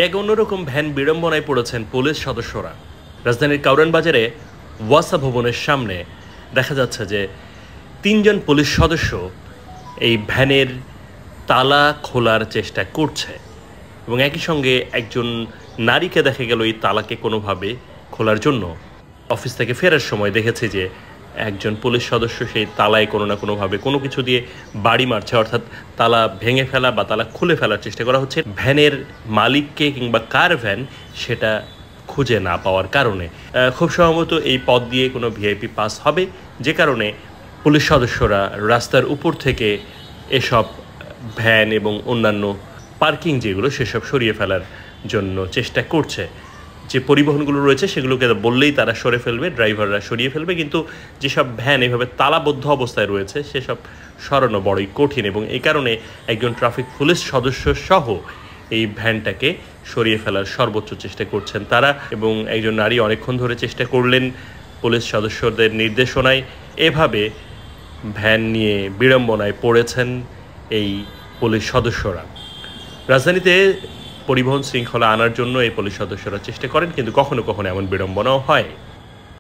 এক অন্যরকম ভ্যান বিড়ম্বনায় পড়েছেন পুলিশ সদস্যরা। রাজধানীর কাউরান বাজারে ওয়াসা ভবনের সামনে দেখা যাচ্ছে যে ৩ জন পুলিশ সদস্য এই ভ্যানের তালা খোলার চেষ্টা করছে এবং একই সঙ্গে একজন নারীকে দেখা গেল এই তালাকে কোনোভাবে খোলার জন্য অফিস থেকে ফেরার সময় দেখেছি যে একজন পুলিশ সদস্য সেই তালায় কোনো না কোনোভাবে কোনো কিছু দিয়ে বাড়ি মারছে, অর্থাৎ তালা ভেঙে ফেলা বা তালা খুলে ফেলার চেষ্টা করা হচ্ছে ভ্যানের মালিককে কিংবা কার ভ্যান সেটা খুঁজে না পাওয়ার কারণে। খুব সম্ভবত এই পথ দিয়ে কোনো ভিআইপি পাস হবে, যে কারণে পুলিশ সদস্যরা রাস্তার উপর থেকে এসব ভ্যান এবং অন্যান্য পার্কিং যেগুলো সেসব সরিয়ে ফেলার জন্য চেষ্টা করছে। যে পরিবহনগুলো রয়েছে সেগুলোকে বললেই তারা সরে ফেলবে, ড্রাইভাররা সরিয়ে ফেলবে, কিন্তু যেসব ভ্যান এভাবে তালাবদ্ধ অবস্থায় রয়েছে সেসব সরানো বড়ই কঠিন এবং এই কারণে একজন ট্রাফিক পুলিশ সদস্য সহ এই ভ্যানটাকে সরিয়ে ফেলার সর্বোচ্চ চেষ্টা করছেন তারা। এবং একজন নারী অনেকক্ষণ ধরে চেষ্টা করলেন পুলিশ সদস্যদের নির্দেশনায়। এভাবে ভ্যান নিয়ে বিড়ম্বনায় পড়েছেন এই পুলিশ সদস্যরা। রাজধানীতে পরিবহন শৃঙ্খলা আনার জন্য এই পুলিশ সদস্যরা চেষ্টা করেন, কিন্তু কখনো কখনো এমন বিড়ম্বনাও হয়।